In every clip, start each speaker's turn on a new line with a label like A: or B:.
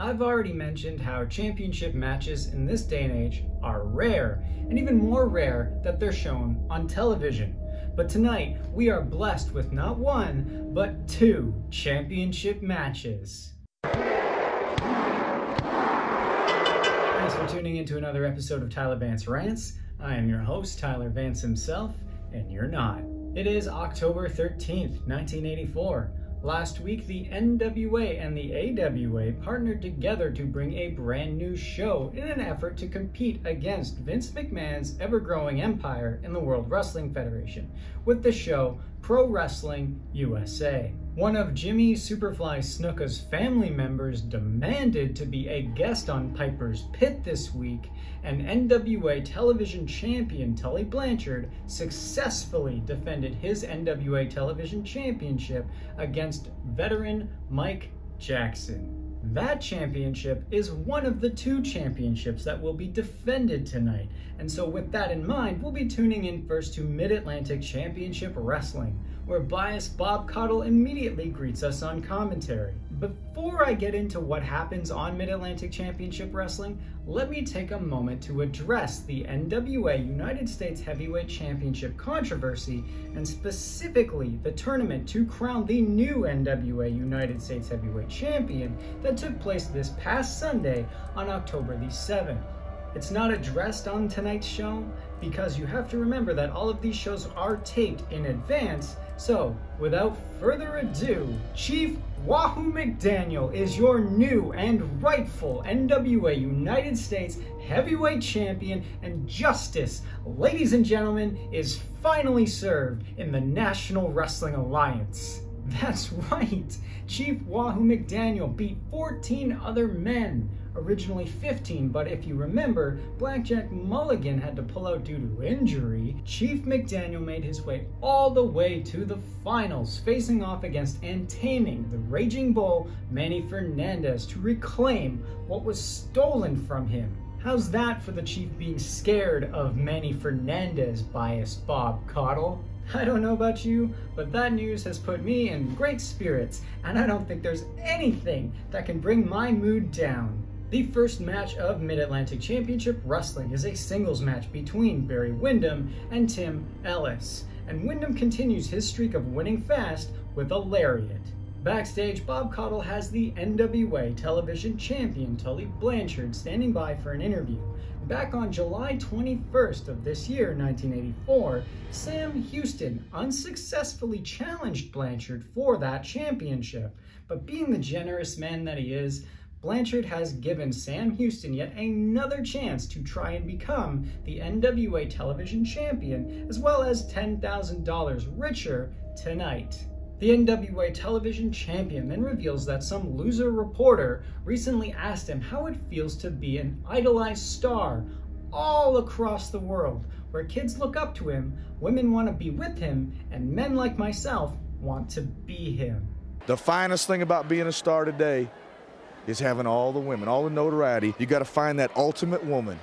A: I've already mentioned how championship matches in this day and age are rare, and even more rare that they're shown on television. But tonight, we are blessed with not one, but two championship matches. Thanks for tuning in to another episode of Tyler Vance Rants. I am your host, Tyler Vance himself, and you're not. It is October 13th, 1984. Last week, the NWA and the AWA partnered together to bring a brand new show in an effort to compete against Vince McMahon's ever-growing empire in the World Wrestling Federation, with the show Pro Wrestling USA. One of Jimmy Superfly Snuka's family members demanded to be a guest on Piper's Pit this week, and NWA television champion Tully Blanchard successfully defended his NWA television championship against veteran Mike Jackson. That championship is one of the two championships that will be defended tonight, and so with that in mind, we'll be tuning in first to Mid-Atlantic Championship Wrestling, where biased Bob Caudle immediately greets us on commentary. Before I get into what happens on Mid-Atlantic Championship Wrestling, let me take a moment to address the NWA United States Heavyweight Championship controversy, and specifically the tournament to crown the new NWA United States Heavyweight Champion that took place this past Sunday on October the 7th. It's not addressed on tonight's show because you have to remember that all of these shows are taped in advance. So, without further ado, Chief Wahoo McDaniel is your new and rightful NWA United States Heavyweight Champion, and justice, ladies and gentlemen, is finally served in the National Wrestling Alliance. That's right, Chief Wahoo McDaniel beat 14 other men. Originally 15, but if you remember, Blackjack Mulligan had to pull out due to injury. Chief McDaniel made his way all the way to the finals, facing off against and taming the Raging Bull, Manny Fernandez, to reclaim what was stolen from him. How's that for the Chief being scared of Manny Fernandez, biased Bob Caudle? I don't know about you, but that news has put me in great spirits, and I don't think there's anything that can bring my mood down. The first match of Mid-Atlantic Championship Wrestling is a singles match between Barry Windham and Tim Ellis, and Windham continues his streak of winning fast with a lariat. Backstage, Bob Caudle has the NWA television champion Tully Blanchard standing by for an interview. Back on July 21st of this year, 1984, Sam Houston unsuccessfully challenged Blanchard for that championship, but being the generous man that he is, Blanchard has given Sam Houston yet another chance to try and become the NWA television champion, as well as $10,000 richer tonight. The NWA television champion then reveals that some loser reporter recently asked him how it feels to be an idolized star all across the world, where kids look up to him, women want to be with him, and men like myself want to be him.
B: The finest thing about being a star today is having all the women, all the notoriety. You got to find that ultimate woman,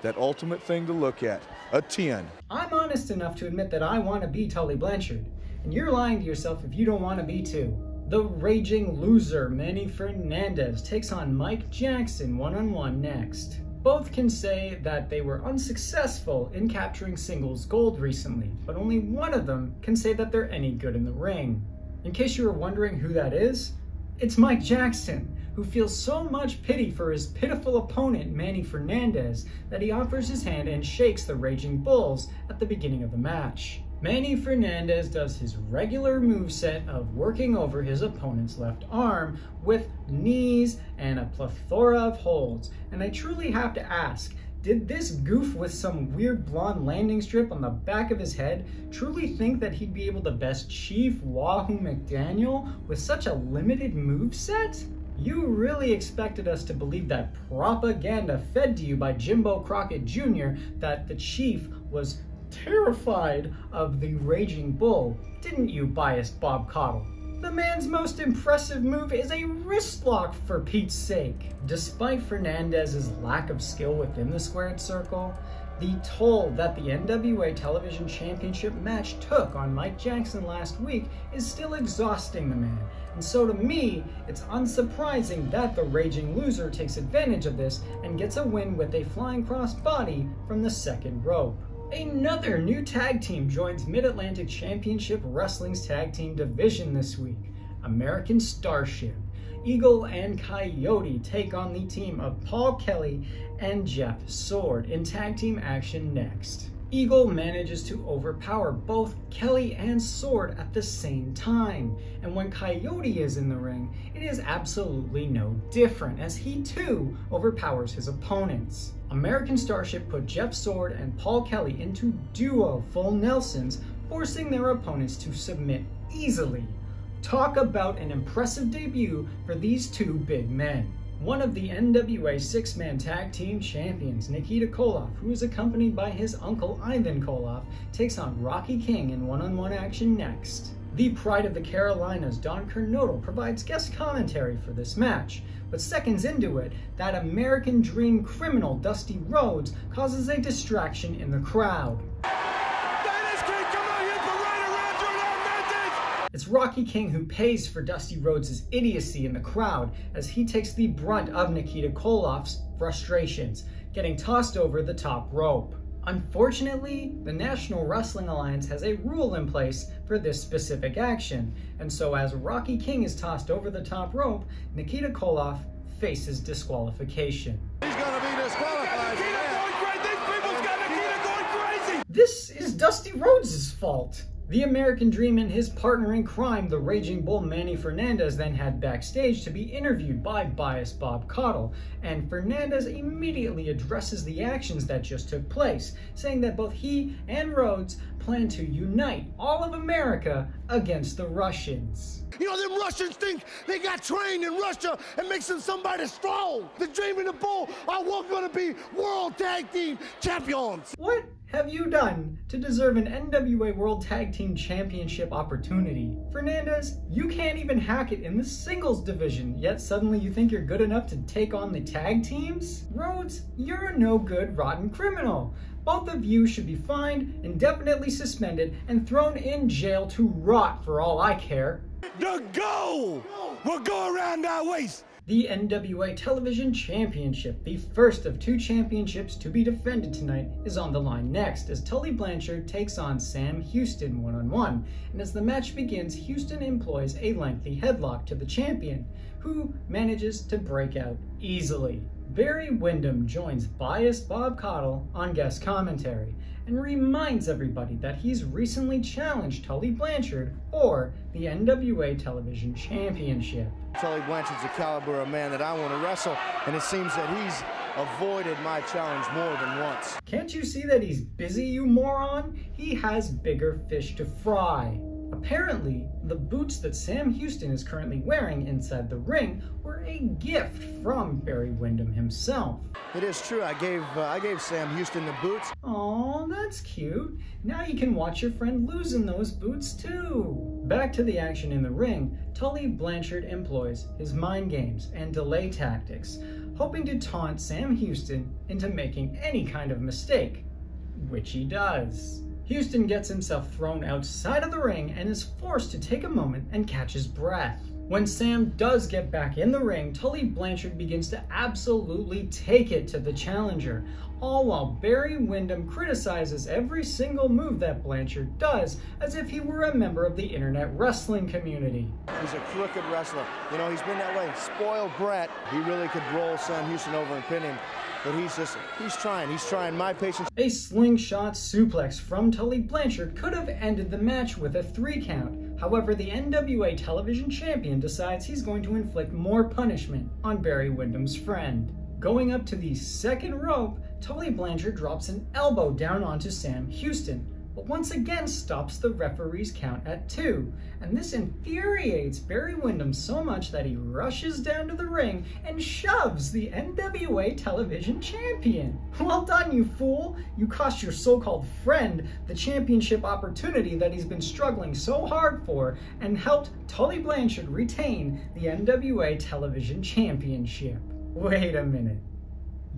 B: that ultimate thing to look at, a 10.
A: I'm honest enough to admit that I want to be Tully Blanchard, and you're lying to yourself if you don't want to be too. The raging loser Manny Fernandez takes on Mike Jackson one-on-one next. Both can say that they were unsuccessful in capturing singles gold recently, but only one of them can say that they're any good in the ring. In case you were wondering who that is, it's Mike Jackson, who feels so much pity for his pitiful opponent Manny Fernandez that he offers his hand and shakes the Raging Bulls at the beginning of the match. Manny Fernandez does his regular moveset of working over his opponent's left arm with knees and a plethora of holds, and I truly have to ask, did this goof with some weird blonde landing strip on the back of his head truly think that he'd be able to best Chief Wahoo McDaniel with such a limited moveset? You really expected us to believe that propaganda fed to you by Jimbo Crockett Jr. that the Chief was terrified of the Raging Bull, didn't you, biased Bob Caudle? The man's most impressive move is a wrist lock, for Pete's sake. Despite Fernandez's lack of skill within the squared circle, The toll that the NWA Television Championship match took on Mike Jackson last week is still exhausting the man, and so to me, it's unsurprising that the Raging Loser takes advantage of this and gets a win with a flying crossbody from the second rope. Another new tag team joins Mid-Atlantic Championship Wrestling's tag team division this week, American Starship. Eagle and Coyote take on the team of Paul Kelly and Jeff Sword in tag team action next. Eagle manages to overpower both Kelly and Sword at the same time, and when Coyote is in the ring, it is absolutely no different as he too overpowers his opponents. American Starship put Jeff Sword and Paul Kelly into duo full Nelsons, forcing their opponents to submit easily. Talk about an impressive debut for these two big men. One of the NWA six-man tag team champions, Nikita Koloff, who is accompanied by his uncle Ivan Koloff, takes on Rocky King in one-on-one action next. The Pride of the Carolinas, Don Kernodle, provides guest commentary for this match, but seconds into it, that American Dream criminal Dusty Rhodes causes a distraction in the crowd. It's Rocky King who pays for Dusty Rhodes' idiocy in the crowd as he takes the brunt of Nikita Koloff's frustrations, getting tossed over the top rope. Unfortunately, the National Wrestling Alliance has a rule in place for this specific action, and so as Rocky King is tossed over the top rope, Nikita Koloff faces disqualification.
C: He's gonna be disqualified.
A: This is Dusty Rhodes' fault. The American Dream and his partner in crime, the Raging Bull Manny Fernandez, then head backstage to be interviewed by biased Bob Caudle, and Fernandez immediately addresses the actions that just took place, saying that both he and Rhodes plan to unite all of America against the Russians.
C: You know, them Russians think they got trained in Russia and makes them somebody strong. The Dream and the Bull are going to be World Tag Team Champions.
A: What have you done to deserve an NWA World Tag Team Championship opportunity? Fernandez, you can't even hack it in the singles division, yet suddenly you think you're good enough to take on the tag teams? Rhodes, you're a no-good, rotten criminal. Both of you should be fined, indefinitely suspended, and thrown in jail to rot for all I care.
C: The goal will go around our waist.
A: The NWA Television Championship, the first of two championships to be defended tonight, is on the line next as Tully Blanchard takes on Sam Houston one-on-one, and as the match begins, Houston employs a lengthy headlock to the champion, who manages to break out easily. Barry Windham joins biased Bob Caudle on guest commentary, and reminds everybody that he's recently challenged Tully Blanchard for the NWA Television Championship.
C: Tully Blanchard's the caliber of man that I want to wrestle, and it seems that he's avoided my challenge more than once.
A: Can't you see that he's busy, you moron? He has bigger fish to fry. Apparently, the boots that Sam Houston is currently wearing inside the ring were a gift from Barry Windham himself.
C: It is true, I gave Sam Houston the boots.
A: Aw, that's cute. Now you can watch your friend lose in those boots too. Back to the action in the ring, Tully Blanchard employs his mind games and delay tactics, hoping to taunt Sam Houston into making any kind of mistake, which he does. Houston gets himself thrown outside of the ring and is forced to take a moment and catch his breath. When Sam does get back in the ring, Tully Blanchard begins to absolutely take it to the challenger, all while Barry Windham criticizes every single move that Blanchard does as if he were a member of the internet wrestling community.
C: He's a crooked wrestler. You know, he's been that way. Spoiled brat. He really could roll Sam Houston over and pin him. But he's trying my patience.
A: A slingshot suplex from Tully Blanchard could have ended the match with a 3 count. However, the NWA Television Champion decides he's going to inflict more punishment on Barry Windham's friend. Going up to the second rope, Tully Blanchard drops an elbow down onto Sam Houston, but once again stops the referee's count at 2, and this infuriates Barry Windham so much that he rushes down to the ring and shoves the NWA Television Champion. Well done, you fool! You cost your so-called friend the championship opportunity that he's been struggling so hard for, and helped Tully Blanchard retain the NWA Television Championship. Wait a minute.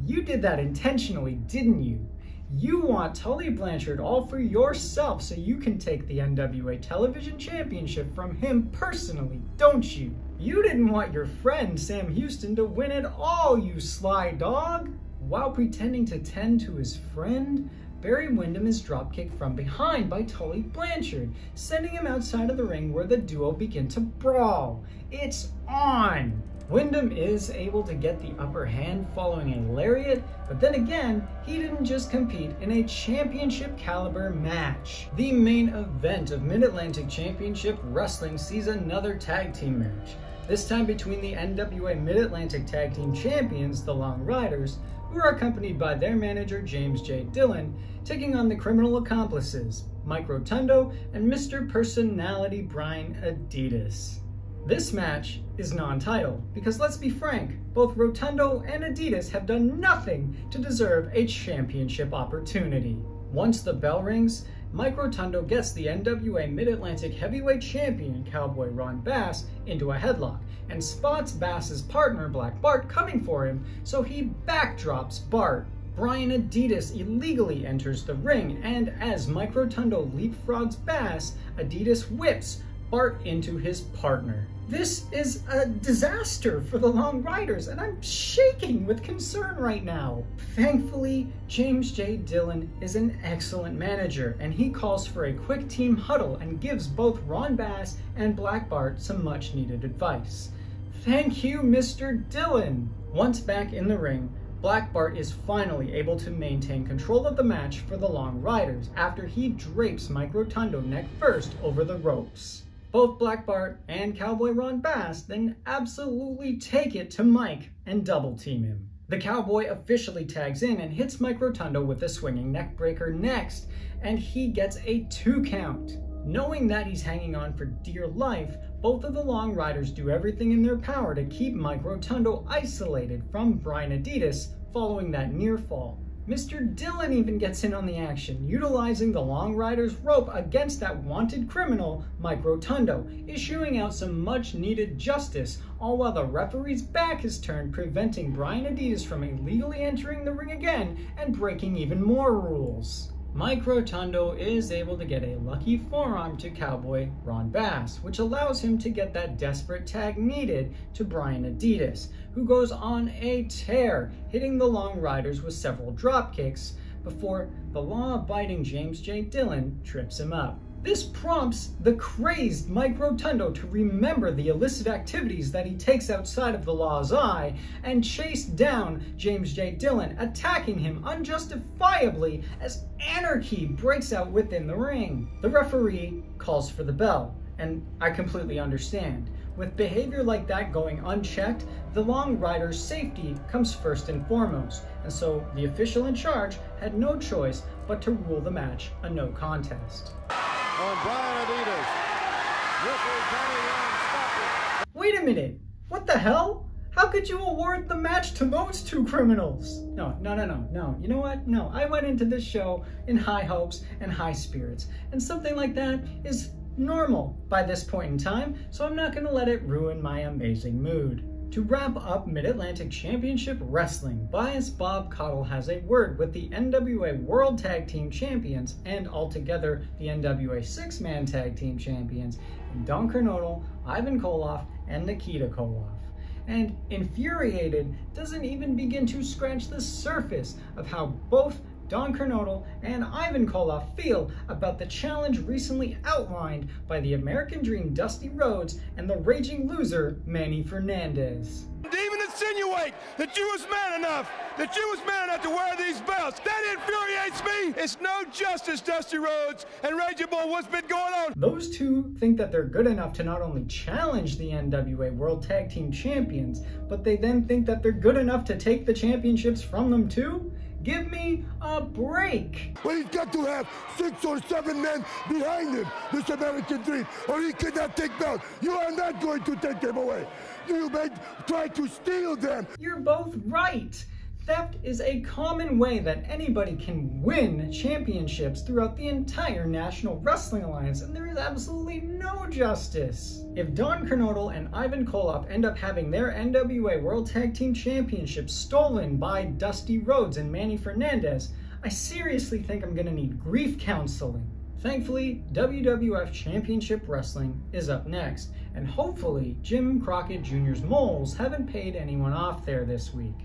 A: You did that intentionally, didn't you? You want Tully Blanchard all for yourself so you can take the NWA Television Championship from him personally, don't you? You didn't want your friend Sam Houston to win it all, you sly dog! While pretending to tend to his friend, Barry Windham is dropkicked from behind by Tully Blanchard, sending him outside of the ring where the duo begin to brawl. It's on! Windham is able to get the upper hand following a lariat, but then again, he didn't just compete in a championship caliber match. The main event of Mid-Atlantic Championship Wrestling sees another tag team match, this time between the NWA Mid-Atlantic Tag Team Champions, the Long Riders, who are accompanied by their manager James J. Dillon, taking on the criminal accomplices, Mike Rotundo and Mr. Personality Brian Adidas. This match is non-title, because let's be frank, both Rotundo and Adidas have done nothing to deserve a championship opportunity. Once the bell rings, Mike Rotundo gets the NWA Mid-Atlantic Heavyweight Champion Cowboy Ron Bass into a headlock, and spots Bass's partner Black Bart coming for him, so he backdrops Bart. Brian Adidas illegally enters the ring, and as Mike Rotundo leapfrogs Bass, Adidas whips Bart into his partner. This is a disaster for the Long Riders, and I'm shaking with concern right now. Thankfully, James J. Dillon is an excellent manager, and he calls for a quick team huddle and gives both Ron Bass and Black Bart some much needed advice. Thank you, Mr. Dillon! Once back in the ring, Black Bart is finally able to maintain control of the match for the Long Riders after he drapes Mike Rotundo neck first over the ropes. Both Black Bart and Cowboy Ron Bass then absolutely take it to Mike and double team him. The Cowboy officially tags in and hits Mike Rotundo with a swinging neck breaker next, and he gets a 2 count. Knowing that he's hanging on for dear life, both of the Long Riders do everything in their power to keep Mike Rotundo isolated from Brian Adidas following that near fall. Mr. Dillon even gets in on the action, utilizing the Long Riders' rope against that wanted criminal, Mike Rotundo, issuing out some much-needed justice, all while the referee's back is turned, preventing Brian Adidas from illegally entering the ring again and breaking even more rules. Mike Rotundo is able to get a lucky forearm to Cowboy Ron Bass, which allows him to get that desperate tag needed to Brian Adidas, who goes on a tear, hitting the Long Riders with several drop kicks before the law-abiding James J. Dillon trips him up. This prompts the crazed Mike Rotundo to remember the illicit activities that he takes outside of the law's eye and chase down James J. Dillon, attacking him unjustifiably as anarchy breaks out within the ring. The referee calls for the bell, and I completely understand. With behavior like that going unchecked, the Long Riders' safety comes first and foremost, and so the official in charge had no choice but to rule the match a no contest.
C: On Brian Adidas.
A: Wait a minute, what the hell? How could you award the match to those two criminals? No, you know what? No, I went into this show in high hopes and high spirits, and something like that is normal by this point in time, so I'm not gonna let it ruin my amazing mood. To wrap up Mid-Atlantic Championship Wrestling, Bias Bob Caudle has a word with the NWA World Tag Team Champions and altogether the NWA 6-Man Tag Team Champions in Don Kernodle, Ivan Koloff, and Nikita Koloff. And infuriated, doesn't even begin to scratch the surface of how both Don Kernodle and Ivan Koloff feel about the challenge recently outlined by the American Dream Dusty Rhodes and the raging loser Manny Fernandez.
C: To even insinuate that you was man enough to wear these belts, that infuriates me. It's no justice, Dusty Rhodes and Raging Bull. What's been going on?
A: Those two think that they're good enough to not only challenge the NWA World Tag Team Champions, but they then think that they're good enough to take the championships from them too? Give me a break.
C: Well, he's got to have 6 or 7 men behind him, this American Dream, or he cannot take belt. You are not going to take them away. You may try to steal them.
A: You're both right. Theft is a common way that anybody can win championships throughout the entire National Wrestling Alliance, and there is absolutely no justice. If Don Kernodle and Ivan Koloff end up having their NWA World Tag Team Championships stolen by Dusty Rhodes and Manny Fernandez, I seriously think I'm gonna need grief counseling. Thankfully, WWF Championship Wrestling is up next, and hopefully Jim Crockett Jr.'s moles haven't paid anyone off there this week.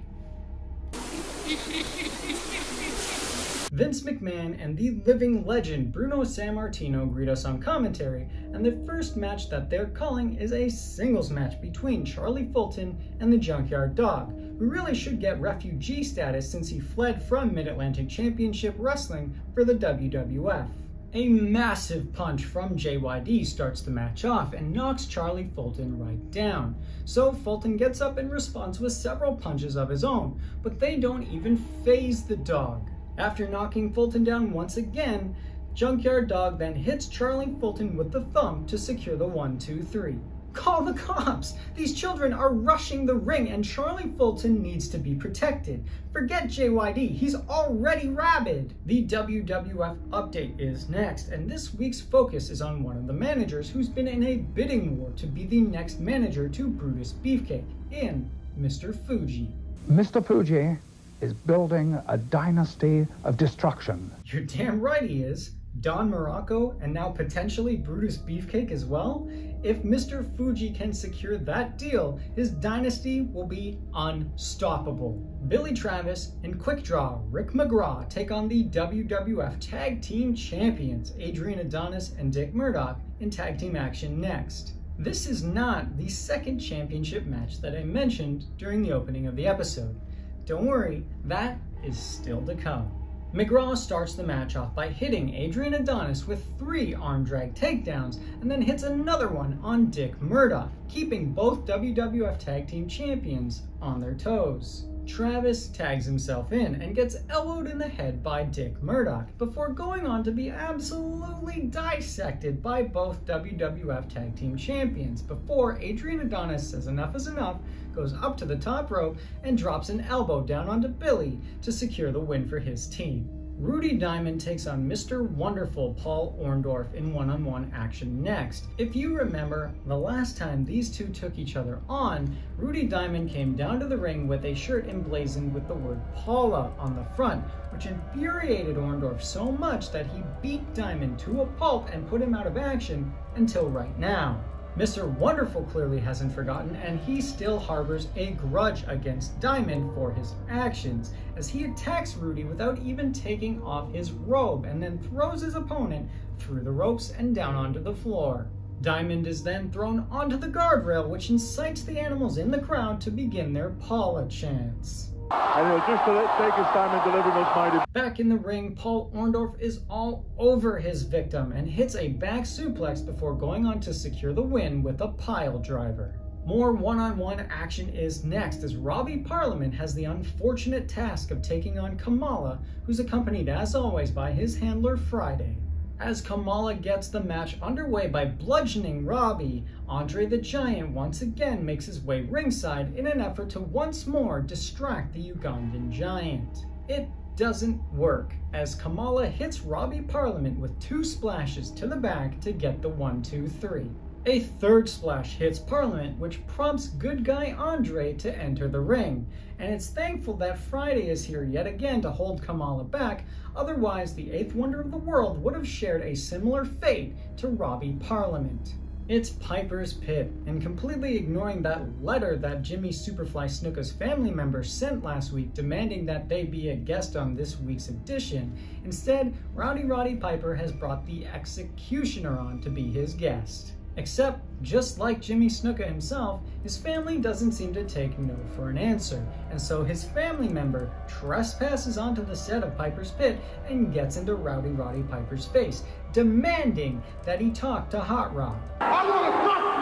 A: Vince McMahon and the living legend Bruno Sammartino greet us on commentary, and the first match that they're calling is a singles match between Charlie Fulton and the Junkyard Dog, who really should get refugee status since he fled from Mid-Atlantic Championship Wrestling for the WWF. A massive punch from JYD starts the match off and knocks Charlie Fulton right down. So Fulton gets up in response with several punches of his own, but they don't even faze the dog. After knocking Fulton down once again, Junkyard Dog then hits Charlie Fulton with the thumb to secure the 1-2-3. Call the cops! These children are rushing the ring and Charlie Fulton needs to be protected. Forget JYD, he's already rabid! The WWF update is next, and this week's focus is on one of the managers who's been in a bidding war to be the next manager to Brutus Beefcake, in Mr. Fuji.
D: Mr. Fuji is building a dynasty of destruction.
A: You're damn right he is. Don Morocco and now potentially Brutus Beefcake as well? If Mr. Fuji can secure that deal, his dynasty will be unstoppable. Billy Travis and Quick Draw Rick McGraw take on the WWF Tag Team Champions Adrian Adonis and Dick Murdoch in tag team action next. This is not the second championship match that I mentioned during the opening of the episode. Don't worry, that is still to come. McGraw starts the match off by hitting Adrian Adonis with 3 arm drag takedowns and then hits another one on Dick Murdoch, keeping both WWF Tag Team Champions on their toes. Travis tags himself in and gets elbowed in the head by Dick Murdoch before going on to be absolutely dissected by both WWF Tag Team Champions before Adrian Adonis says enough is enough, goes up to the top rope and drops an elbow down onto Billy to secure the win for his team. Rudy Diamond takes on Mr. Wonderful Paul Orndorff in one-on-one action next. If you remember, the last time these two took each other on, Rudy Diamond came down to the ring with a shirt emblazoned with the word Paula on the front, which infuriated Orndorff so much that he beat Diamond to a pulp and put him out of action until right now. Mr. Wonderful clearly hasn't forgotten, and he still harbors a grudge against Diamond for his actions, as he attacks Rudy without even taking off his robe and then throws his opponent through the ropes and down onto the floor. Diamond is then thrown onto the guardrail, which incites the animals in the crowd to begin their Paula chants.
E: And just to take his time and deliver those mighty.
A: Back in the ring, Paul Orndorff is all over his victim and hits a back suplex before going on to secure the win with a pile driver. More one-on-one action is next as Robbie Parliament has the unfortunate task of taking on Kamala, who's accompanied as always by his handler Friday. As Kamala gets the match underway by bludgeoning Robbie, Andre the Giant once again makes his way ringside in an effort to once more distract the Ugandan Giant. It doesn't work, as Kamala hits Robbie Parliament with 2 splashes to the back to get the 1-2-3. A third splash hits Parliament, which prompts good guy Andre to enter the ring, and it's thankful that Friday is here yet again to hold Kamala back, otherwise the 8th wonder of the world would have shared a similar fate to Robbie Parliament. It's Piper's Pit, and completely ignoring that letter that Jimmy Superfly Snuka's family members sent last week demanding that they be a guest on this week's edition, instead Roddy Piper has brought the Executioner on to be his guest. Except, just like Jimmy Snuka himself, his family doesn't seem to take no for an answer, and so his family member trespasses onto the set of Piper's Pit and gets into Roddy Piper's face, demanding that he talk to Hot Rod.
E: I want to talk to you!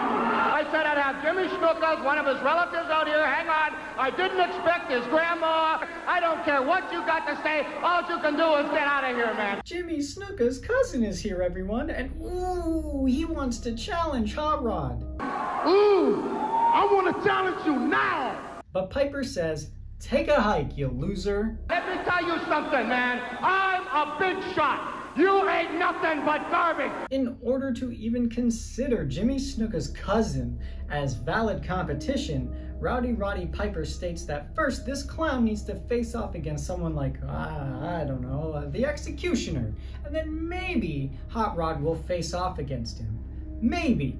E: I said I'd have Jimmy Snuka, one of his relatives out here. Hang on. I didn't expect his grandma. I don't care what you got to say. All you can do is get out of here, man.
A: Jimmy Snuka's cousin is here, everyone, and ooh, he wants to challenge Hot Rod.
E: Ooh, I want to challenge you now.
A: But Piper says, take a hike, you loser.
E: Let me tell you something, man. I'm a big shot. You ain't nothing but garbage!
A: In order to even consider Jimmy Snuka's cousin as valid competition, Roddy Piper states that first this clown needs to face off against someone like, I don't know, the Executioner, and then maybe Hot Rod will face off against him. Maybe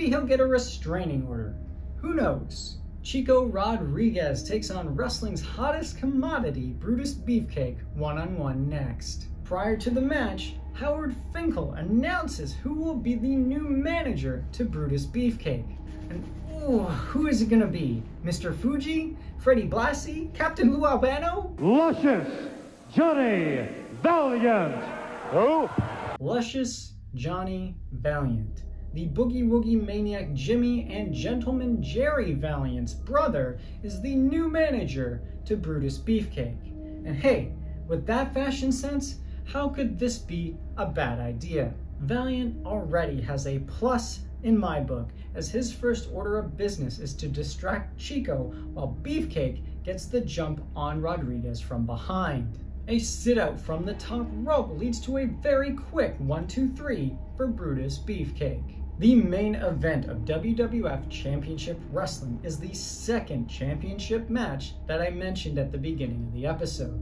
A: he'll get a restraining order. Who knows? Chico Rodriguez takes on wrestling's hottest commodity, Brutus Beefcake, one-on-one next. Prior to the match, Howard Finkel announces who will be the new manager to Brutus Beefcake. And who is it gonna be? Mr. Fuji? Freddie Blassie? Captain Lou Albano?
F: Luscious Johnny Valiant. Who?
A: Luscious Johnny Valiant. The Boogie Woogie Maniac Jimmy and Gentleman Jerry Valiant's brother is the new manager to Brutus Beefcake. And hey, with that fashion sense, how could this be a bad idea? Valiant already has a plus in my book, as his first order of business is to distract Chico while Beefcake gets the jump on Rodriguez from behind. A sit-out from the top rope leads to a very quick 1-2-3 for Brutus Beefcake. The main event of WWF Championship Wrestling is the second championship match that I mentioned at the beginning of the episode.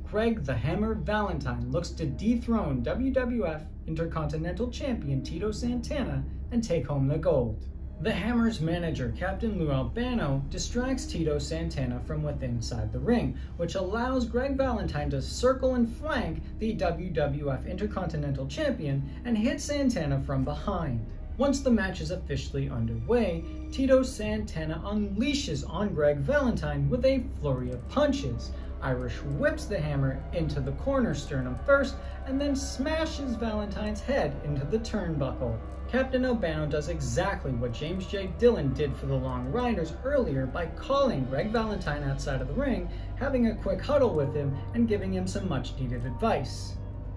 A: Greg the Hammer Valentine looks to dethrone WWF Intercontinental Champion Tito Santana and take home the gold. The Hammer's manager, Captain Lou Albano, distracts Tito Santana from inside the ring, which allows Greg Valentine to circle and flank the WWF Intercontinental Champion and hit Santana from behind. Once the match is officially underway, Tito Santana unleashes on Greg Valentine with a flurry of punches. Irish whips the Hammer into the corner sternum first, and then smashes Valentine's head into the turnbuckle. Captain Albano does exactly what James J. Dillon did for the Long Riders earlier by calling Greg Valentine outside of the ring, having a quick huddle with him, and giving him some much-needed advice.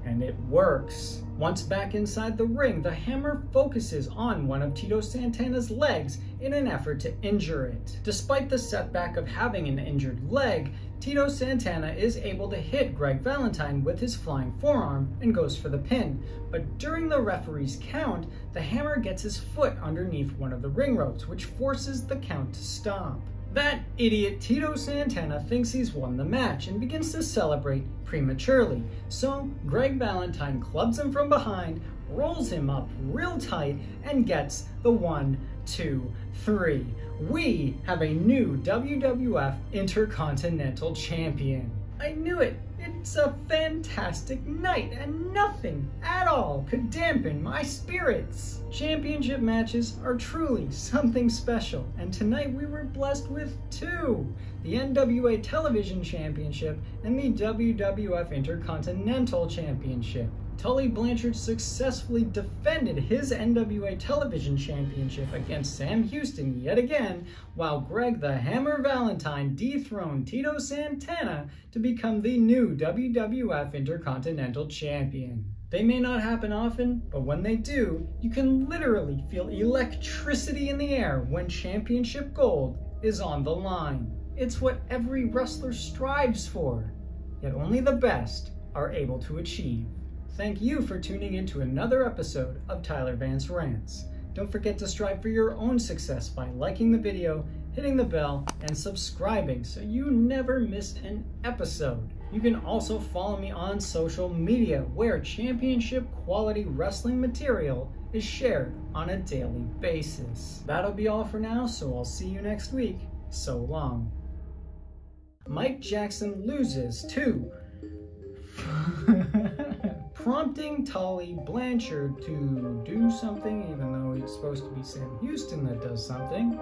A: And it works. Once back inside the ring, the Hammer focuses on one of Tito Santana's legs in an effort to injure it. Despite the setback of having an injured leg, Tito Santana is able to hit Greg Valentine with his flying forearm and goes for the pin. But during the referee's count, the Hammer gets his foot underneath one of the ring ropes, which forces the count to stop. That idiot Tito Santana thinks he's won the match and begins to celebrate prematurely. So Greg Valentine clubs him from behind, rolls him up real tight, and gets the 1, 2, 3. We have a new WWF Intercontinental Champion. I knew it. It's a fantastic night, and nothing at all could dampen my spirits. Championship matches are truly something special, and tonight we were blessed with 2. The NWA Television Championship and the WWF Intercontinental Championship. Tully Blanchard successfully defended his NWA Television Championship against Sam Houston yet again, while Greg the Hammer Valentine dethroned Tito Santana to become the new WWF Intercontinental Champion. They may not happen often, but when they do, you can literally feel electricity in the air when championship gold is on the line. It's what every wrestler strives for, yet only the best are able to achieve. Thank you for tuning in to another episode of Tyler Vance Rants. Don't forget to strive for your own success by liking the video, hitting the bell, and subscribing so you never miss an episode. You can also follow me on social media where championship quality wrestling material is shared on a daily basis. That'll be all for now, so I'll see you next week. So long. Mike Jackson loses to prompting Tully Blanchard to do something, even though it's supposed to be Sam Houston that does something.